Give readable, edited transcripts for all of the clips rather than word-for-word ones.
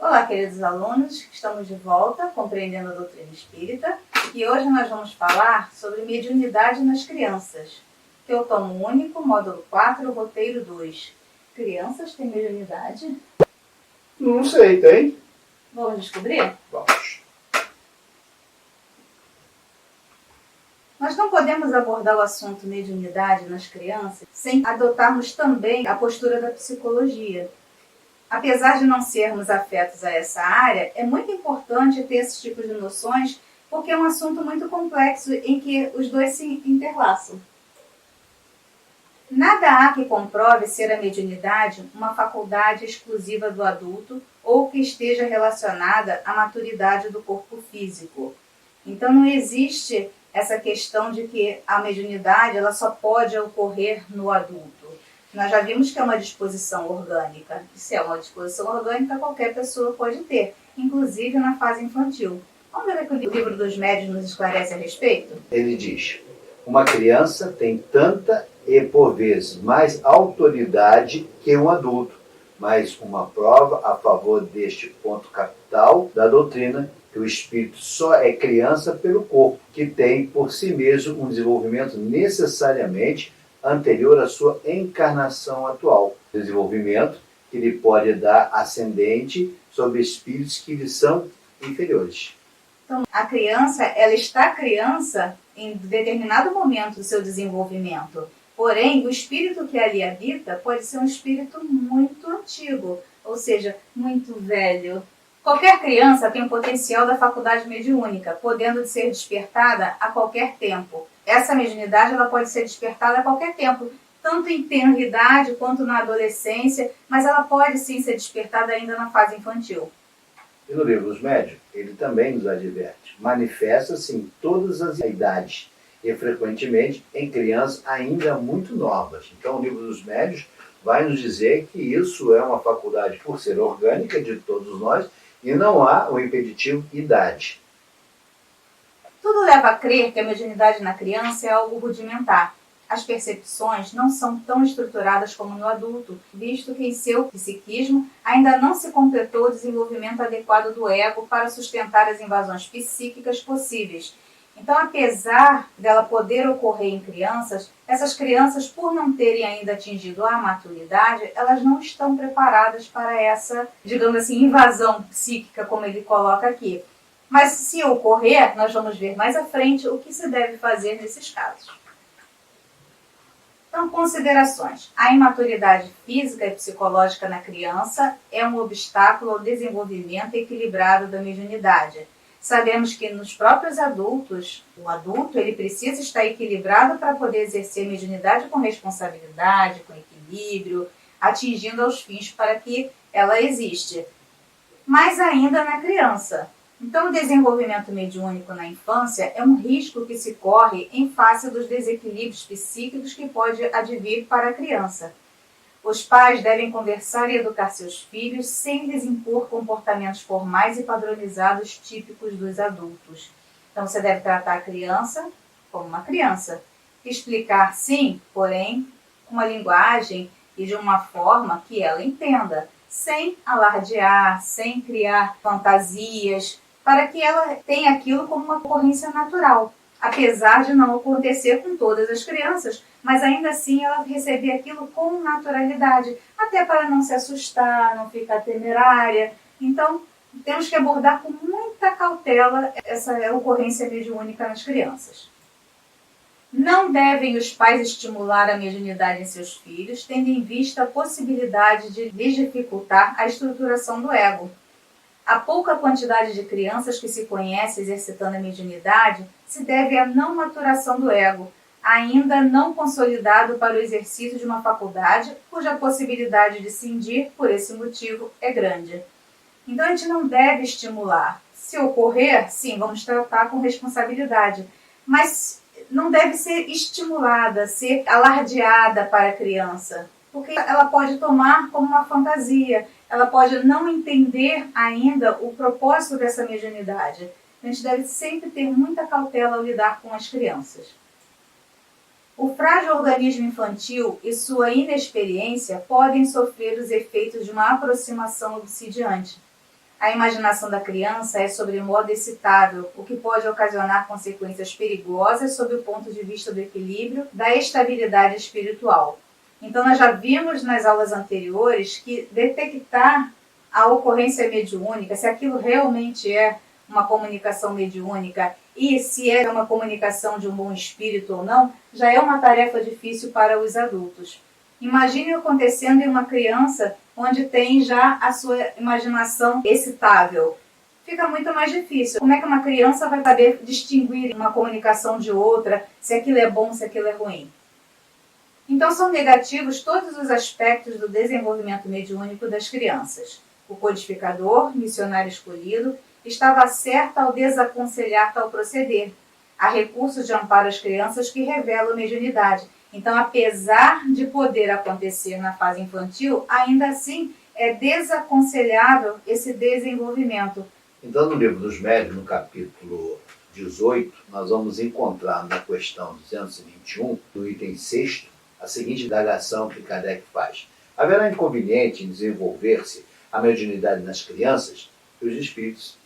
Olá, queridos alunos, estamos de volta compreendendo a doutrina espírita e hoje nós vamos falar sobre mediunidade nas crianças, que é o tomo único, módulo 4, roteiro 2. Crianças têm mediunidade? Não sei, tem? Vamos descobrir? Vamos. Nós não podemos abordar o assunto mediunidade nas crianças sem adotarmos também a postura da psicologia. Apesar de não sermos afetos a essa área, é muito importante ter esse tipo de noções porque é um assunto muito complexo em que os dois se interlaçam. Nada há que comprove ser a mediunidade uma faculdade exclusiva do adulto ou que esteja relacionada à maturidade do corpo físico. Então não existe essa questão de que a mediunidade ela só pode ocorrer no adulto. Nós já vimos que é uma disposição orgânica. E se é uma disposição orgânica, qualquer pessoa pode ter, inclusive na fase infantil. Vamos ver o que o livro dos médiuns nos esclarece a respeito? Ele diz: uma criança tem tanta e por vezes mais autoridade que um adulto, mas uma prova a favor deste ponto capital da doutrina, que o espírito só é criança pelo corpo, que tem por si mesmo um desenvolvimento necessariamente anterior à sua encarnação atual. Desenvolvimento que lhe pode dar ascendente sobre espíritos que lhe são inferiores. Então, a criança, ela está criança em determinado momento do seu desenvolvimento. Porém, o espírito que ali habita pode ser um espírito muito antigo, ou seja, muito velho. Qualquer criança tem o potencial da faculdade mediúnica, podendo ser despertada a qualquer tempo. Essa mediunidade ela pode ser despertada a qualquer tempo, tanto em tenridade quanto na adolescência, mas ela pode sim ser despertada ainda na fase infantil. E no livro dos médiuns, ele também nos adverte: manifesta-se em todas as idades e frequentemente em crianças ainda muito novas. Então o livro dos médiuns vai nos dizer que isso é uma faculdade por ser orgânica de todos nós e não há o impeditivo idade. Tudo leva a crer que a mediunidade na criança é algo rudimentar. As percepções não são tão estruturadas como no adulto, visto que em seu psiquismo ainda não se completou o desenvolvimento adequado do ego para sustentar as invasões psíquicas possíveis. Então, apesar dela poder ocorrer em crianças, essas crianças, por não terem ainda atingido a maturidade, elas não estão preparadas para essa, digamos assim, invasão psíquica, como ele coloca aqui. Mas se ocorrer, nós vamos ver mais à frente o que se deve fazer nesses casos. Então, considerações. A imaturidade física e psicológica na criança é um obstáculo ao desenvolvimento equilibrado da mediunidade. Sabemos que nos próprios adultos, o adulto ele precisa estar equilibrado para poder exercer a mediunidade com responsabilidade, com equilíbrio, atingindo aos fins para que ela exista. Mas ainda na criança. Então, o desenvolvimento mediúnico na infância é um risco que se corre em face dos desequilíbrios psíquicos que pode advir para a criança. Os pais devem conversar e educar seus filhos sem lhes impor comportamentos formais e padronizados típicos dos adultos. Então, você deve tratar a criança como uma criança. Explicar sim, porém, com uma linguagem e de uma forma que ela entenda, sem alardear, sem criar fantasias, para que ela tenha aquilo como uma ocorrência natural, apesar de não acontecer com todas as crianças, mas ainda assim ela receber aquilo com naturalidade, até para não se assustar, não ficar temerária. Então, temos que abordar com muita cautela essa ocorrência mediúnica nas crianças. Não devem os pais estimular a mediunidade em seus filhos, tendo em vista a possibilidade de lhes dificultar a estruturação do ego. A pouca quantidade de crianças que se conhece exercitando a mediunidade se deve à não maturação do ego, ainda não consolidado para o exercício de uma faculdade, cuja possibilidade de cindir, por esse motivo, é grande. Então a gente não deve estimular. Se ocorrer, sim, vamos tratar com responsabilidade, mas não deve ser estimulada, ser alardeada para a criança, porque ela pode tomar como uma fantasia, ela pode não entender ainda o propósito dessa mediunidade. A gente deve sempre ter muita cautela ao lidar com as crianças. O frágil organismo infantil e sua inexperiência podem sofrer os efeitos de uma aproximação obsidiante. A imaginação da criança é sobremodo excitável, o que pode ocasionar consequências perigosas sob o ponto de vista do equilíbrio, da estabilidade espiritual. Então, nós já vimos nas aulas anteriores que detectar a ocorrência mediúnica, se aquilo realmente é uma comunicação mediúnica e se é uma comunicação de um bom espírito ou não, já é uma tarefa difícil para os adultos. Imagine acontecendo em uma criança onde tem já a sua imaginação excitável. Fica muito mais difícil. Como é que uma criança vai saber distinguir uma comunicação de outra, se aquilo é bom, se aquilo é ruim? Então, são negativos todos os aspectos do desenvolvimento mediúnico das crianças. O codificador, missionário escolhido, estava certo ao desaconselhar tal proceder. Há recursos de amparo às crianças que revelam mediunidade. Então, apesar de poder acontecer na fase infantil, ainda assim é desaconselhável esse desenvolvimento. Então, no livro dos Médiuns, no capítulo 18, nós vamos encontrar na questão 221, no item 6, a seguinte indagação que Kardec faz. Haverá inconveniente em desenvolver-se a mediunidade nas crianças? E os espíritos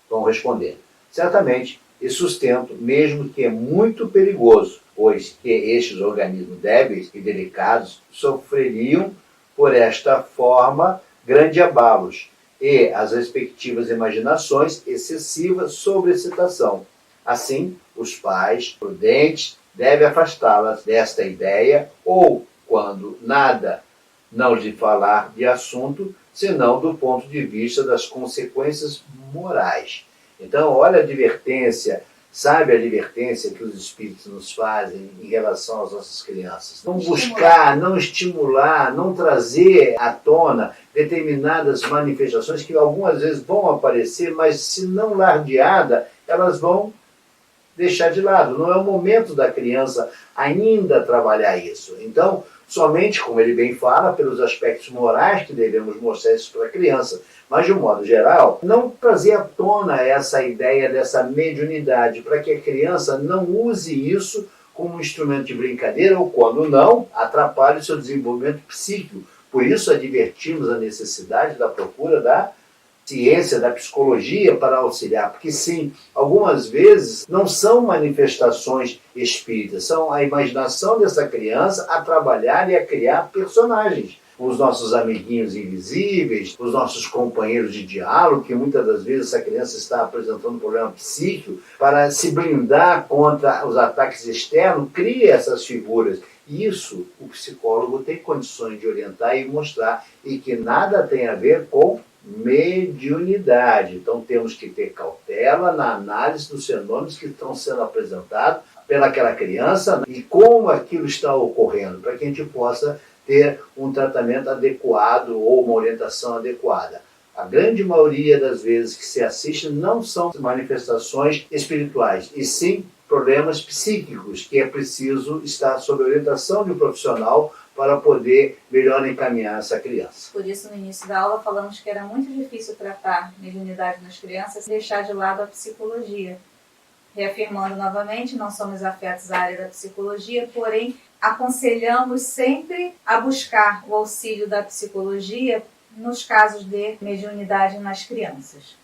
vão responder. Certamente, e sustento, mesmo que é muito perigoso, pois que estes organismos débeis e delicados sofreriam, por esta forma, grandes abalos e as respectivas imaginações excessivas sobreexcitação. Assim, os pais prudentes devem afastá-las desta ideia ou, quando nada, não lhe falar de assunto, senão do ponto de vista das consequências morais. Então, olha a advertência, sabe a advertência que os espíritos nos fazem em relação às nossas crianças. Não buscar, não estimular, não trazer à tona determinadas manifestações que algumas vezes vão aparecer, mas se não lardeada, elas vão deixar de lado. Não é o momento da criança ainda trabalhar isso. Então, somente, como ele bem fala, pelos aspectos morais que devemos mostrar isso para a criança. Mas, de um modo geral, não trazer à tona essa ideia dessa mediunidade, para que a criança não use isso como um instrumento de brincadeira ou, quando não, atrapalhe o seu desenvolvimento psíquico. Por isso, advertimos a necessidade da procura da ciência, da psicologia para auxiliar, porque sim, algumas vezes não são manifestações espíritas, são a imaginação dessa criança a trabalhar e a criar personagens. Os nossos amiguinhos invisíveis, os nossos companheiros de diálogo, que muitas das vezes essa criança está apresentando um problema psíquico, para se blindar contra os ataques externos, cria essas figuras. Isso o psicólogo tem condições de orientar e mostrar, e que nada tem a ver com mediunidade. Então temos que ter cautela na análise dos fenômenos que estão sendo apresentados pelaquela criança e como aquilo está ocorrendo, para que a gente possa ter um tratamento adequado ou uma orientação adequada. A grande maioria das vezes que se assiste não são manifestações espirituais, e sim problemas psíquicos, que é preciso estar sob a orientação de um profissional para poder melhor encaminhar essa criança. Por isso, no início da aula, falamos que era muito difícil tratar mediunidade nas crianças e deixar de lado a psicologia. Reafirmando novamente, não somos afetos à área da psicologia, porém, aconselhamos sempre a buscar o auxílio da psicologia nos casos de mediunidade nas crianças.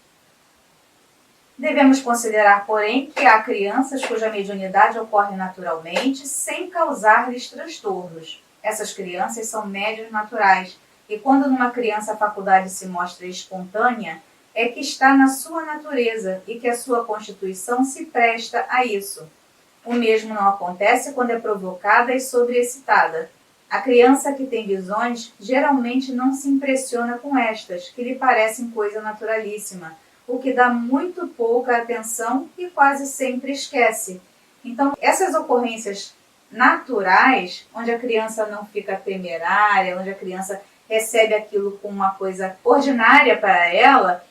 Devemos considerar, porém, que há crianças cuja mediunidade ocorre naturalmente, sem causar-lhes transtornos. Essas crianças são médiuns naturais, e quando numa criança a faculdade se mostra espontânea, é que está na sua natureza e que a sua constituição se presta a isso. O mesmo não acontece quando é provocada e sobreexcitada. A criança que tem visões geralmente não se impressiona com estas, que lhe parecem coisa naturalíssima, o que dá muito pouca atenção e quase sempre esquece. Então, essas ocorrências naturais, onde a criança não fica temerária, onde a criança recebe aquilo como uma coisa ordinária para ela,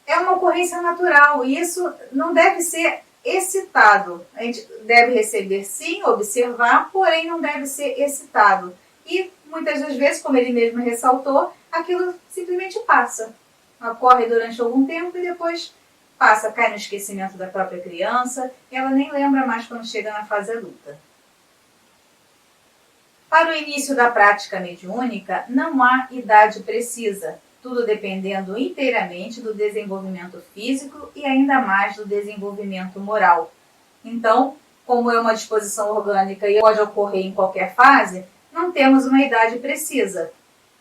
é uma ocorrência natural e isso não deve ser excitado. A gente deve receber sim, observar, porém não deve ser excitado. E muitas das vezes, como ele mesmo ressaltou, aquilo simplesmente passa. Ocorre durante algum tempo e depois passa, cai no esquecimento da própria criança e ela nem lembra mais quando chega na fase adulta. Para o início da prática mediúnica, não há idade precisa. tudo dependendo inteiramente do desenvolvimento físico e ainda mais do desenvolvimento moral. Então, como é uma disposição orgânica e pode ocorrer em qualquer fase, não temos uma idade precisa.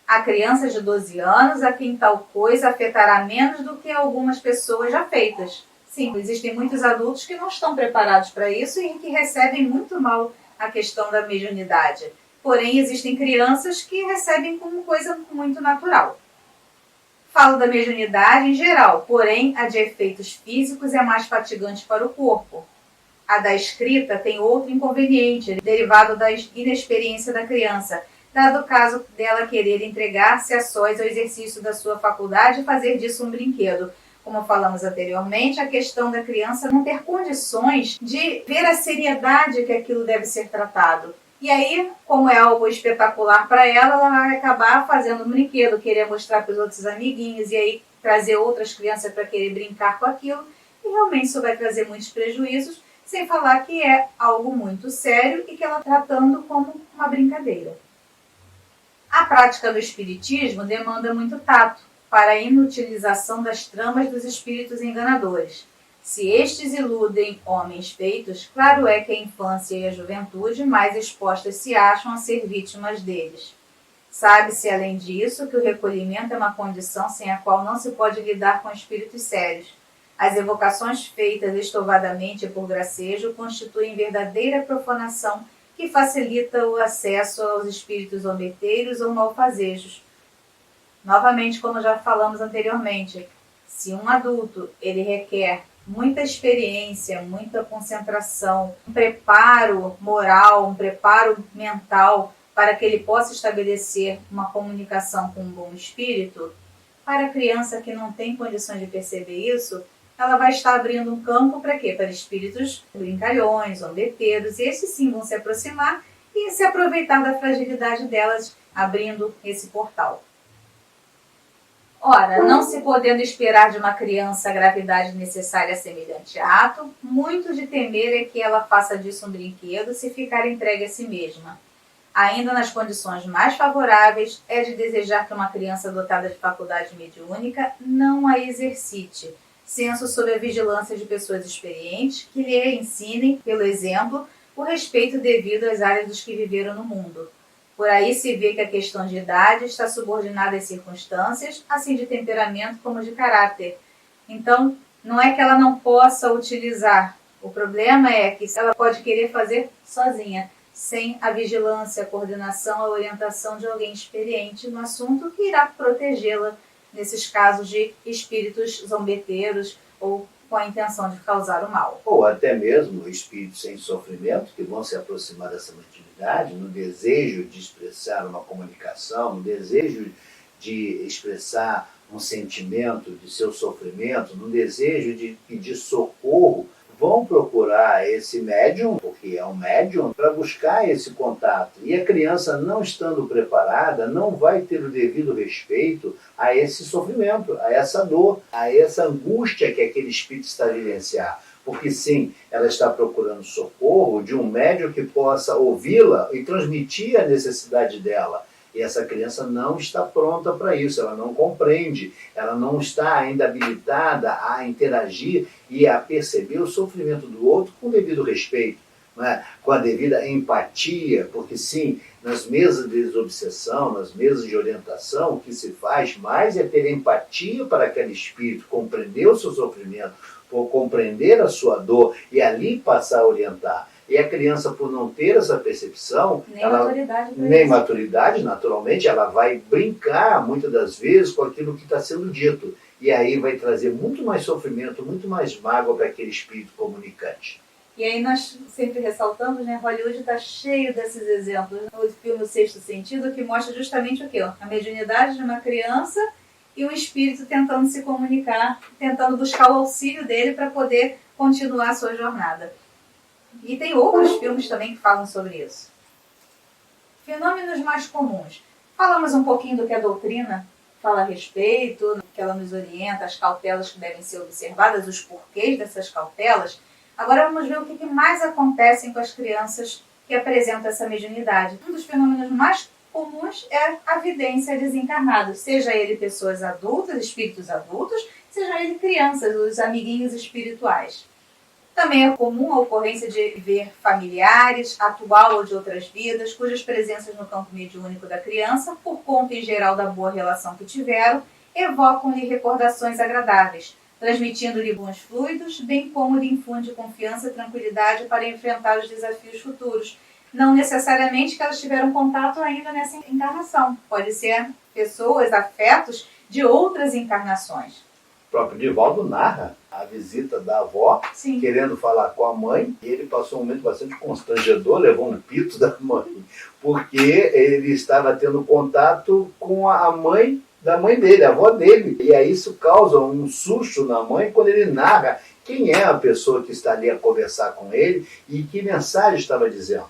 Há crianças de 12 anos a quem tal coisa afetará menos do que algumas pessoas já feitas. Sim, existem muitos adultos que não estão preparados para isso e que recebem muito mal a questão da mediunidade. Porém, existem crianças que recebem como coisa muito natural. Falo da mediunidade em geral, porém a de efeitos físicos é mais fatigante para o corpo. A da escrita tem outro inconveniente, derivado da inexperiência da criança, dado o caso dela querer entregar-se a sós ao exercício da sua faculdade e fazer disso um brinquedo. Como falamos anteriormente, a questão da criança não ter condições de ver a seriedade que aquilo deve ser tratado. E aí, como é algo espetacular para ela, ela vai acabar fazendo um brinquedo, querer mostrar para os outros amiguinhos e aí trazer outras crianças para querer brincar com aquilo. E realmente isso vai trazer muitos prejuízos, sem falar que é algo muito sério e que ela está tratando como uma brincadeira. A prática do espiritismo demanda muito tato para a inutilização das tramas dos espíritos enganadores. Se estes iludem homens feitos, claro é que a infância e a juventude mais expostas se acham a ser vítimas deles. Sabe-se, além disso, que o recolhimento é uma condição sem a qual não se pode lidar com espíritos sérios. As evocações feitas estovadamente por gracejo constituem verdadeira profanação que facilita o acesso aos espíritos zombeteiros ou malfazejos. Novamente, como já falamos anteriormente, se um adulto ele requer muita experiência, muita concentração, um preparo moral, um preparo mental para que ele possa estabelecer uma comunicação com um bom espírito, para a criança que não tem condições de perceber isso, ela vai estar abrindo um campo para quê? Para espíritos brincalhões, zombeteiros, e esses sim vão se aproximar e se aproveitar da fragilidade delas, abrindo esse portal. Ora, não se podendo esperar de uma criança a gravidade necessária a semelhante ato, muito de temer é que ela faça disso um brinquedo se ficar entregue a si mesma. Ainda nas condições mais favoráveis, é de desejar que uma criança dotada de faculdade mediúnica não a exercite, senso sob a vigilância de pessoas experientes que lhe ensinem, pelo exemplo, o respeito devido às áreas dos que viveram no mundo. Por aí se vê que a questão de idade está subordinada às circunstâncias, assim de temperamento como de caráter. Então, não é que ela não possa utilizar. O problema é que ela pode querer fazer sozinha, sem a vigilância, a coordenação, a orientação de alguém experiente no assunto que irá protegê-la nesses casos de espíritos zombeteiros ou com a intenção de causar o mal. Ou até mesmo espíritos sem sofrimento que vão se aproximar dessa mediunidade no desejo de expressar uma comunicação, no desejo de expressar um sentimento de seu sofrimento, no desejo de pedir socorro, vão procurar esse médium, porque é um médium, para buscar esse contato. E a criança, não estando preparada, não vai ter o devido respeito a esse sofrimento, a essa dor, a essa angústia que aquele espírito está a vivenciar. Porque sim, ela está procurando socorro de um médium que possa ouvi-la e transmitir a necessidade dela. E essa criança não está pronta para isso, ela não compreende, ela não está ainda habilitada a interagir e a perceber o sofrimento do outro com o devido respeito, né? Com a devida empatia, porque sim, nas mesas de desobsessão, nas mesas de orientação, o que se faz mais é ter empatia para aquele espírito, compreender o seu sofrimento, compreender a sua dor e ali passar a orientar. E a criança, por não ter essa percepção, nem maturidade, naturalmente, ela vai brincar muitas das vezes com aquilo que está sendo dito. E aí vai trazer muito mais sofrimento, muito mais mágoa para aquele espírito comunicante. E aí nós sempre ressaltamos, né, Hollywood está cheio desses exemplos. O filme O Sexto Sentido, que mostra justamente o quê? A mediunidade de uma criança e um espírito tentando se comunicar, tentando buscar o auxílio dele para poder continuar a sua jornada. E tem outros filmes também que falam sobre isso. Fenômenos mais comuns. Falamos um pouquinho do que a doutrina fala a respeito, que ela nos orienta, as cautelas que devem ser observadas, os porquês dessas cautelas. Agora vamos ver o que mais acontece com as crianças que apresentam essa mediunidade. Um dos fenômenos mais comuns é a vidência desencarnados, seja ele pessoas adultas, espíritos adultos, seja ele crianças, os amiguinhos espirituais. Também é comum a ocorrência de ver familiares, atual ou de outras vidas, cujas presenças no campo mediúnico da criança, por conta em geral da boa relação que tiveram, evocam-lhe recordações agradáveis, transmitindo-lhe bons fluidos, bem como lhe infunde confiança e tranquilidade para enfrentar os desafios futuros. Não necessariamente que elas tiveram contato ainda nessa encarnação. Pode ser pessoas, afetos de outras encarnações. O próprio Divaldo narra a visita da avó, Sim, querendo falar com a mãe, e ele passou um momento bastante constrangedor, levou um pito da mãe, porque ele estava tendo contato com a mãe da mãe dele, a avó dele. E aí isso causa um susto na mãe quando ele narra quem é a pessoa que está ali a conversar com ele e que mensagem estava dizendo.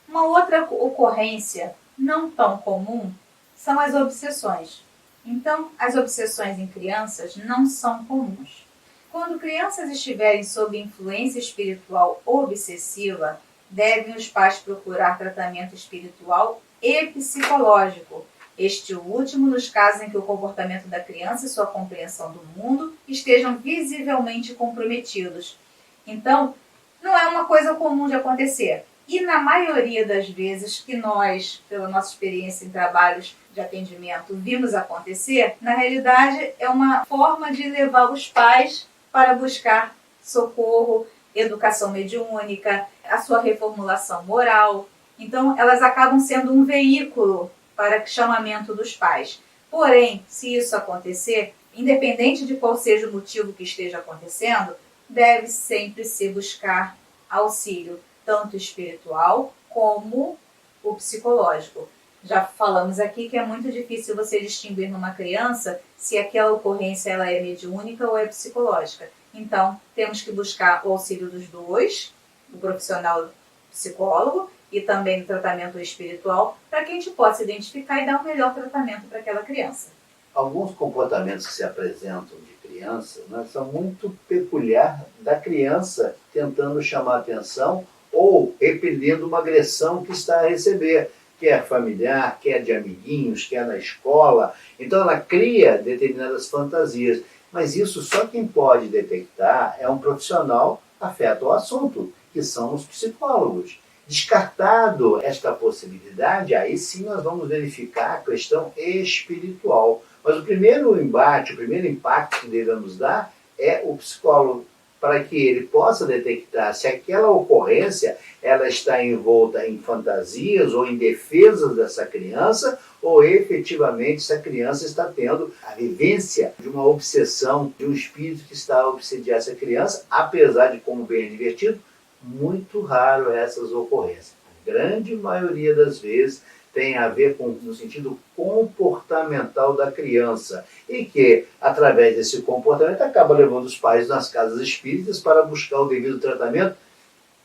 uma outra ocorrência não tão comum são as obsessões. Então, as obsessões em crianças não são comuns. Quando crianças estiverem sob influência espiritual obsessiva, devem os pais procurar tratamento espiritual e psicológico. Este último nos casos em que o comportamento da criança e sua compreensão do mundo estejam visivelmente comprometidos. Então, não é uma coisa comum de acontecer. E na maioria das vezes que nós, pela nossa experiência em trabalhos de atendimento, vimos acontecer, na realidade é uma forma de levar os pais para buscar socorro, educação mediúnica, a sua reformulação moral. Então, elas acabam sendo um veículo para chamamento dos pais. Porém, se isso acontecer, independente de qual seja o motivo que esteja acontecendo, deve sempre se buscar auxílio, tanto espiritual como o psicológico. Já falamos aqui que é muito difícil você distinguir numa criança se aquela ocorrência ela é mediúnica ou é psicológica. Então, temos que buscar o auxílio dos dois, do profissional psicólogo e também do tratamento espiritual, para que a gente possa identificar e dar o melhor tratamento para aquela criança. Alguns comportamentos que se apresentam de criança, né, são muito peculiares da criança tentando chamar atenção ou repelindo uma agressão que está a receber, quer familiar, quer de amiguinhos, quer na escola. Então ela cria determinadas fantasias. Mas isso só quem pode detectar é um profissional afeto ao assunto, que são os psicólogos. Descartado esta possibilidade, aí sim nós vamos verificar a questão espiritual. Mas o primeiro embate, o primeiro impacto que devemos dar é o psicólogo, para que ele possa detectar se aquela ocorrência ela está envolta em fantasias ou em defesas dessa criança, ou efetivamente essa criança está tendo a vivência de uma obsessão, de um espírito que está a obsediar essa criança, apesar de, como bem advertido, muito raro essas ocorrências. A grande maioria das vezes tem a ver com no sentido comportamental da criança e que, através desse comportamento, acaba levando os pais nas casas espíritas para buscar o devido tratamento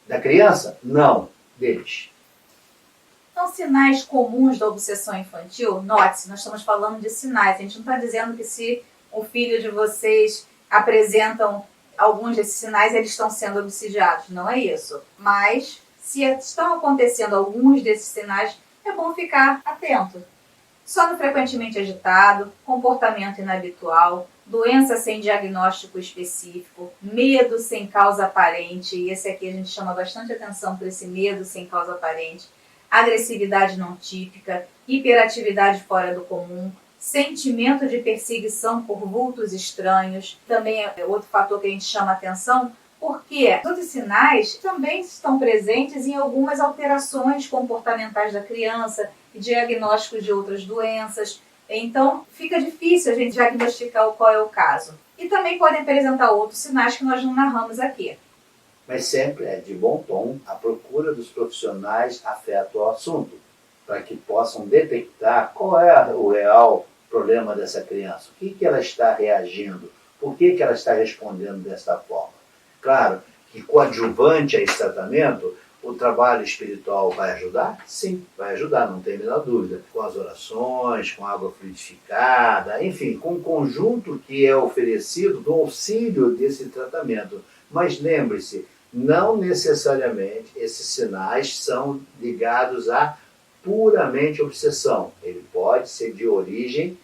da criança? Não, deles. Então, sinais comuns da obsessão infantil, note-se, nós estamos falando de sinais, a gente não está dizendo que se o filho de vocês apresentam alguns desses sinais, eles estão sendo obsidiados, não é isso. Mas, se estão acontecendo alguns desses sinais, é bom ficar atento. Sono frequentemente agitado, comportamento inabitual, doença sem diagnóstico específico, medo sem causa aparente, e esse aqui a gente chama bastante atenção para esse medo sem causa aparente, agressividade não típica, hiperatividade fora do comum, sentimento de perseguição por vultos estranhos, também é outro fator que a gente chama atenção, porque outros sinais também estão presentes em algumas alterações comportamentais da criança e diagnósticos de outras doenças. Então, fica difícil a gente diagnosticar qual é o caso. E também podem apresentar outros sinais que nós não narramos aqui. Mas sempre é de bom tom a procura dos profissionais afeto ao assunto, para que possam detectar qual é o real problema dessa criança, o que ela está reagindo, por que ela está respondendo desta forma. Claro que coadjuvante a esse tratamento, o trabalho espiritual vai ajudar? Sim, vai ajudar, não tem a menor dúvida. Com as orações, com água fluidificada, enfim, com o conjunto que é oferecido do auxílio desse tratamento. Mas lembre-se, não necessariamente esses sinais são ligados a puramente obsessão. Ele pode ser de origem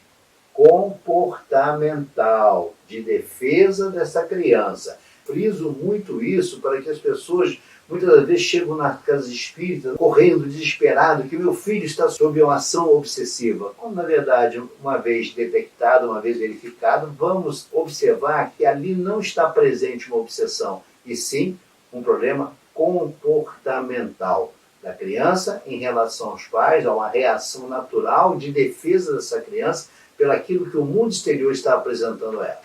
comportamental, de defesa dessa criança. Friso muito isso para que as pessoas muitas das vezes chegam nas casas espíritas correndo, desesperado, que meu filho está sob uma ação obsessiva. Quando, na verdade, uma vez detectado, uma vez verificado, vamos observar que ali não está presente uma obsessão, e sim um problema comportamental da criança em relação aos pais, a uma reação natural de defesa dessa criança pelaquilo que o mundo exterior está apresentando a ela.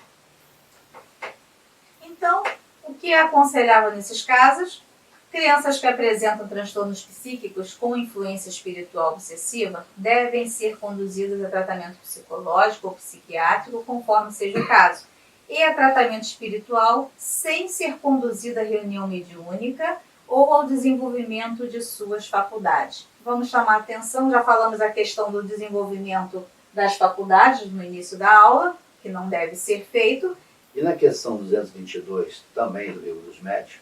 Então, o que é aconselhável nesses casos? Crianças que apresentam transtornos psíquicos com influência espiritual obsessiva devem ser conduzidas a tratamento psicológico ou psiquiátrico, conforme seja o caso, e a tratamento espiritual sem ser conduzida a reunião mediúnica ou ao desenvolvimento de suas faculdades. Vamos chamar a atenção, já falamos a questão do desenvolvimento das faculdades no início da aula, que não deve ser feito. E na questão 222, também do Livro dos Médiuns,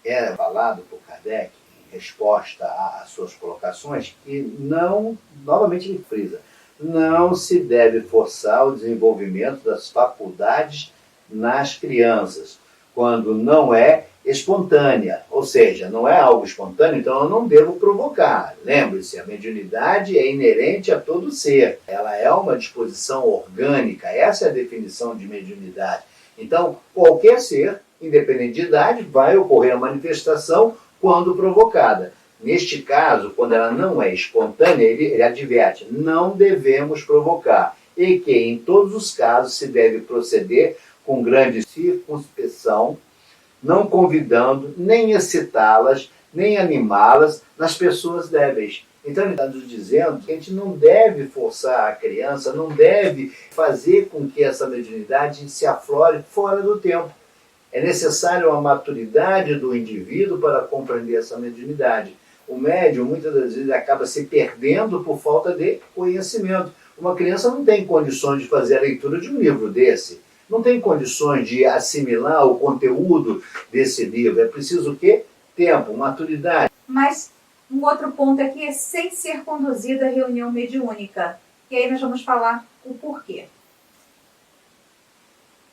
é falado por Kardec, em resposta às suas colocações, que não, novamente ele frisa, não se deve forçar o desenvolvimento das faculdades nas crianças, quando não é espontânea, ou seja, não é algo espontâneo, então eu não devo provocar. Lembre-se, a mediunidade é inerente a todo ser, ela é uma disposição orgânica, essa é a definição de mediunidade. Então, qualquer ser, independente de idade, vai ocorrer a manifestação quando provocada. Neste caso, quando ela não é espontânea, ele adverte, não devemos provocar, e que em todos os casos se deve proceder com grande circunspeção, não convidando, nem excitá-las, nem animá-las nas pessoas débeis. Então ele está nos dizendo que a gente não deve forçar a criança, não deve fazer com que essa mediunidade se aflore fora do tempo. É necessário uma maturidade do indivíduo para compreender essa mediunidade. O médium, muitas das vezes, acaba se perdendo por falta de conhecimento. Uma criança não tem condições de fazer a leitura de um livro desse. Não tem condições de assimilar o conteúdo desse livro. É preciso o quê? Tempo, maturidade. Mas um outro ponto aqui é sem ser conduzida a reunião mediúnica. E aí nós vamos falar o porquê.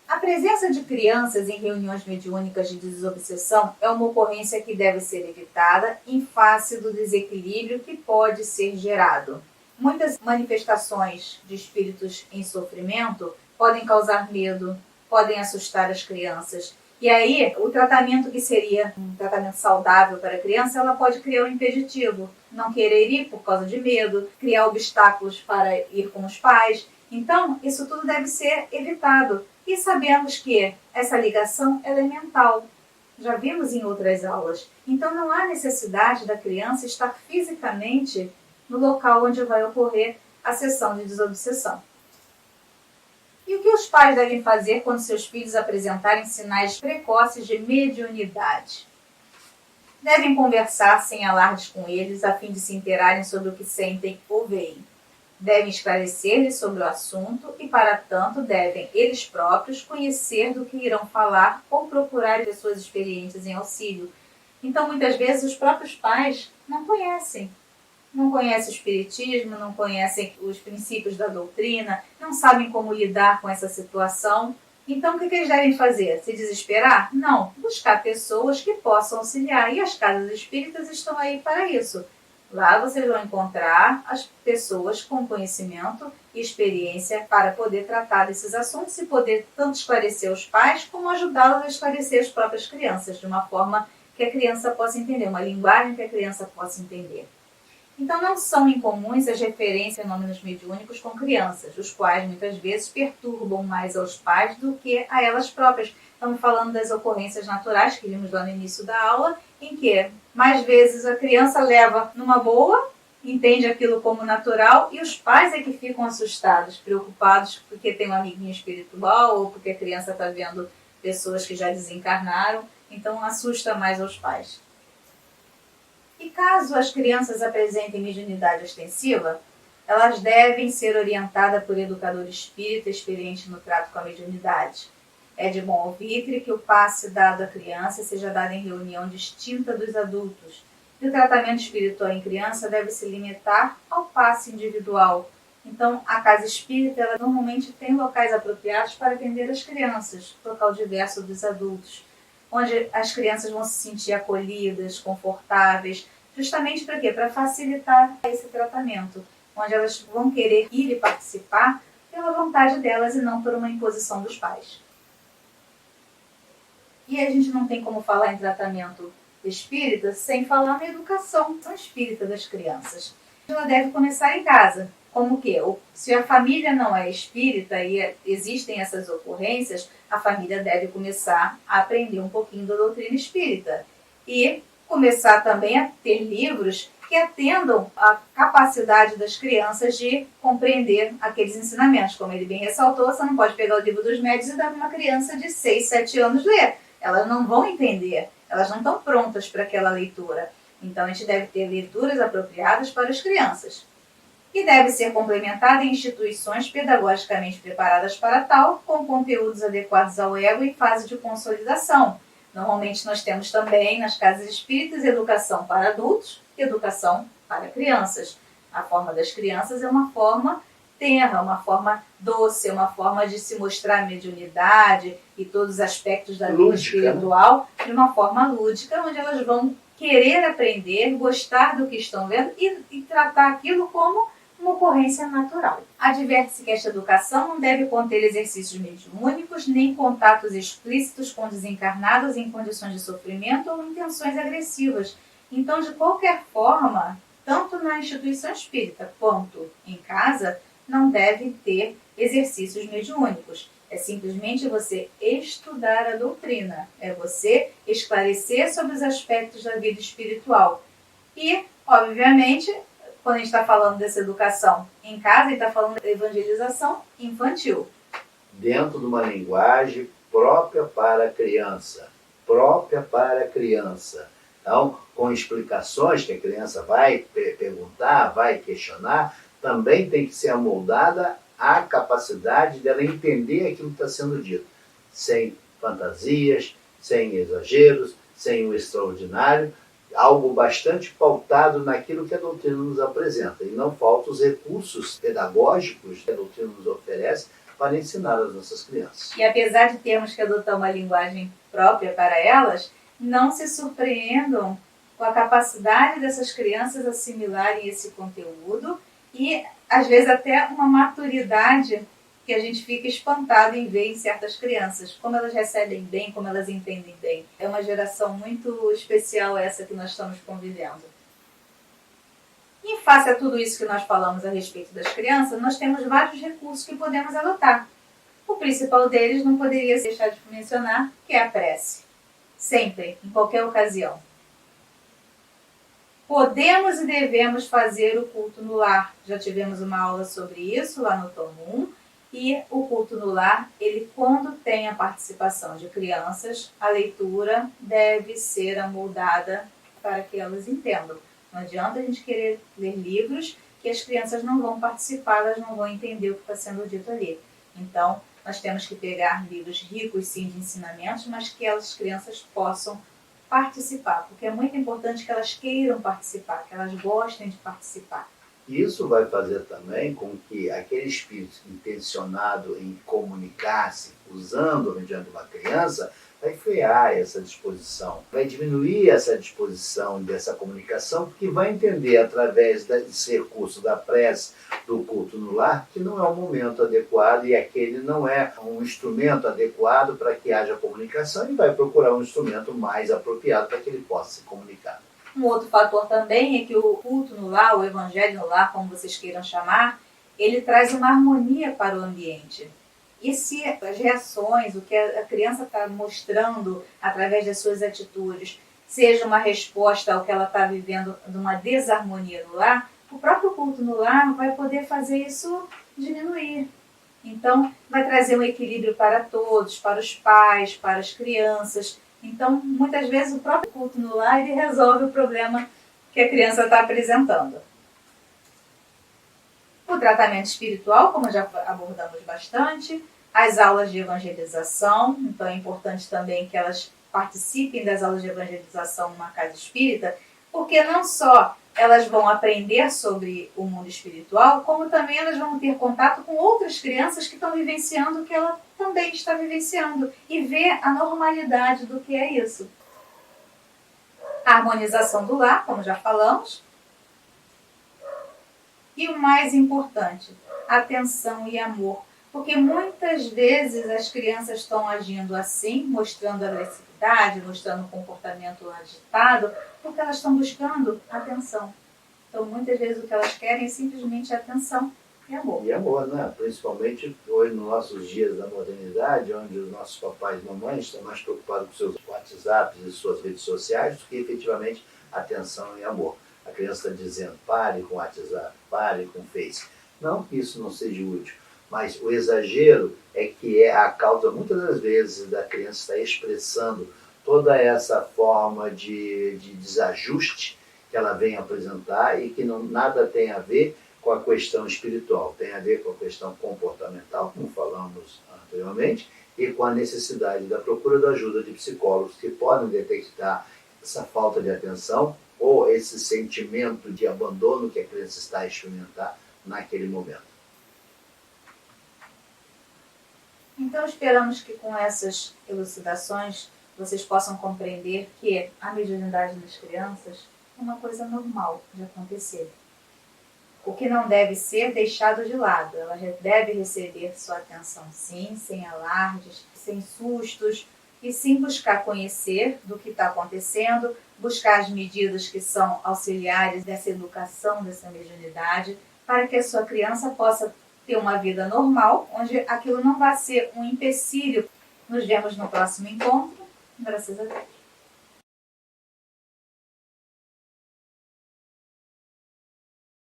A presença de crianças em reuniões mediúnicas de desobsessão é uma ocorrência que deve ser evitada em face do desequilíbrio que pode ser gerado. Muitas manifestações de espíritos em sofrimento podem causar medo, podem assustar as crianças. E aí, o tratamento que seria um tratamento saudável para a criança, ela pode criar um impeditivo. Não querer ir por causa de medo, criar obstáculos para ir com os pais. Então, isso tudo deve ser evitado. E sabemos que essa ligação ela é mental. Já vimos em outras aulas. Então, não há necessidade da criança estar fisicamente no local onde vai ocorrer a sessão de desobsessão. E o que os pais devem fazer quando seus filhos apresentarem sinais precoces de mediunidade? Devem conversar sem alardes com eles, a fim de se inteirarem sobre o que sentem ou veem. Devem esclarecer-lhes sobre o assunto e, para tanto, devem eles próprios conhecer do que irão falar ou procurar pessoas experientes em auxílio. Então, muitas vezes, os próprios pais não conhecem o espiritismo, não conhecem os princípios da doutrina, não sabem como lidar com essa situação. Então, o que eles devem fazer? Se desesperar? Não. Buscar pessoas que possam auxiliar. E as casas espíritas estão aí para isso. Lá vocês vão encontrar as pessoas com conhecimento e experiência para poder tratar desses assuntos e poder tanto esclarecer os pais como ajudá-los a esclarecer as próprias crianças, de uma forma que a criança possa entender, uma linguagem que a criança possa entender. Então, não são incomuns as referências a fenômenos mediúnicos com crianças, os quais muitas vezes perturbam mais aos pais do que a elas próprias. Estamos falando das ocorrências naturais que vimos lá no início da aula, em que mais vezes a criança leva numa boa, entende aquilo como natural, e os pais é que ficam assustados, preocupados porque tem um amiguinho espiritual ou porque a criança está vendo pessoas que já desencarnaram, então assusta mais aos pais. E caso as crianças apresentem mediunidade ostensiva, elas devem ser orientadas por educador espírita experiente no trato com a mediunidade. É de bom alvitre que o passe dado à criança seja dado em reunião distinta dos adultos, E o tratamento espiritual em criança deve se limitar ao passe individual. Então, a casa espírita ela normalmente tem locais apropriados para atender as crianças, local diverso dos adultos, onde as crianças vão se sentir acolhidas, confortáveis, justamente para quê? Para facilitar esse tratamento, onde elas vão querer ir e participar pela vontade delas e não por uma imposição dos pais. E a gente não tem como falar em tratamento espírita sem falar na educação espírita das crianças. Ela deve começar em casa. Como que? Se a família não é espírita e existem essas ocorrências, a família deve começar a aprender um pouquinho da doutrina espírita. E começar também a ter livros que atendam à capacidade das crianças de compreender aqueles ensinamentos. Como ele bem ressaltou, você não pode pegar o livro dos médios e dar para uma criança de 6, 7 anos ler. Elas não vão entender, elas não estão prontas para aquela leitura. Então, a gente deve ter leituras apropriadas para as crianças. E deve ser complementada em instituições pedagogicamente preparadas para tal, com conteúdos adequados ao ego em fase de consolidação. Normalmente nós temos também nas casas espíritas educação para adultos e educação para crianças. A forma das crianças é uma forma tenra, uma forma doce, uma forma de se mostrar a mediunidade e todos os aspectos da vida espiritual de uma forma lúdica, onde elas vão querer aprender, gostar do que estão vendo e tratar aquilo como uma ocorrência natural. Adverte-se que esta educação não deve conter exercícios mediúnicos, nem contatos explícitos com desencarnados em condições de sofrimento ou intenções agressivas. Então, de qualquer forma, tanto na instituição espírita quanto em casa, não deve ter exercícios mediúnicos. É simplesmente você estudar a doutrina, é você esclarecer sobre os aspectos da vida espiritual. E, obviamente, quando a gente está falando dessa educação em casa, a gente está falando da evangelização infantil. Dentro de uma linguagem própria para a criança. Própria para a criança. Então, com explicações que a criança vai perguntar, vai questionar, também tem que ser amoldada a capacidade dela entender aquilo que está sendo dito. Sem fantasias, sem exageros, sem o extraordinário, algo bastante pautado naquilo que a doutrina nos apresenta. E não faltam os recursos pedagógicos que a doutrina nos oferece para ensinar as nossas crianças. E apesar de termos que adotar uma linguagem própria para elas, não se surpreendam com a capacidade dessas crianças assimilarem esse conteúdo e, às vezes, até uma maturidade que a gente fica espantado em ver em certas crianças, como elas recebem bem, como elas entendem bem. É uma geração muito especial essa que nós estamos convivendo. E face a tudo isso que nós falamos a respeito das crianças, nós temos vários recursos que podemos adotar. O principal deles não poderia deixar de mencionar, que é a prece. Sempre, em qualquer ocasião. Podemos e devemos fazer o culto no lar. Já tivemos uma aula sobre isso lá no tomo 1. E o culto no lar, ele quando tem a participação de crianças, a leitura deve ser amoldada para que elas entendam. Não adianta a gente querer ler livros que as crianças não vão participar, elas não vão entender o que está sendo dito ali. Então, nós temos que pegar livros ricos, sim, de ensinamentos, mas que as crianças possam participar, porque é muito importante que elas queiram participar, que elas gostem de participar. Isso vai fazer também com que aquele espírito intencionado em comunicar-se, usando mediante uma criança, vai frear essa disposição, vai diminuir essa disposição dessa comunicação, porque vai entender através desse recurso da prece, do culto no lar, que não é o momento adequado e aquele não é um instrumento adequado para que haja comunicação e vai procurar um instrumento mais apropriado para que ele possa se comunicar. Um outro fator também é que o culto no lar, o evangelho no lar, como vocês queiram chamar, ele traz uma harmonia para o ambiente. E se as reações, o que a criança está mostrando através das suas atitudes, seja uma resposta ao que ela está vivendo de uma desarmonia no lar, o próprio culto no lar vai poder fazer isso diminuir. Então, vai trazer um equilíbrio para todos, para os pais, para as crianças. Então, muitas vezes, o próprio culto no lar ele resolve o problema que a criança está apresentando. O tratamento espiritual, como já abordamos bastante, as aulas de evangelização, então é importante também que elas participem das aulas de evangelização numa casa espírita, Porque não só elas vão aprender sobre o mundo espiritual, como também elas vão ter contato com outras crianças que estão vivenciando o que ela também está vivenciando e ver a normalidade do que é isso. A harmonização do lar, como já falamos. E o mais importante, atenção e amor. Porque muitas vezes as crianças estão agindo assim, mostrando agressividade, mostrando um comportamento agitado, porque elas estão buscando atenção. Então, muitas vezes o que elas querem é simplesmente atenção e amor. E amor, né? Principalmente hoje, nos nossos dias da modernidade, onde os nossos papais e mamães estão mais preocupados com seus WhatsApps e suas redes sociais do que efetivamente atenção e amor. A criança está dizendo, pare com o WhatsApp, pare com o Face. Não que isso não seja útil, mas o exagero é que é a causa, muitas das vezes, da criança estar expressando toda essa forma de desajuste que ela vem apresentar e que não, nada tem a ver com a questão espiritual, tem a ver com a questão comportamental, como falamos anteriormente, e com a necessidade da procura da ajuda de psicólogos que podem detectar essa falta de atenção ou esse sentimento de abandono que a criança está a experimentar naquele momento. Então esperamos que com essas elucidações vocês possam compreender que a mediunidade das crianças é uma coisa normal de acontecer. O que não deve ser deixado de lado. Ela deve receber sua atenção sim, sem alardes, sem sustos, e sim buscar conhecer do que está acontecendo, buscar as medidas que são auxiliares dessa educação, dessa mediunidade, para que a sua criança possa ter uma vida normal, onde aquilo não vai ser um empecilho. Nos vemos no próximo encontro. Graças a Deus.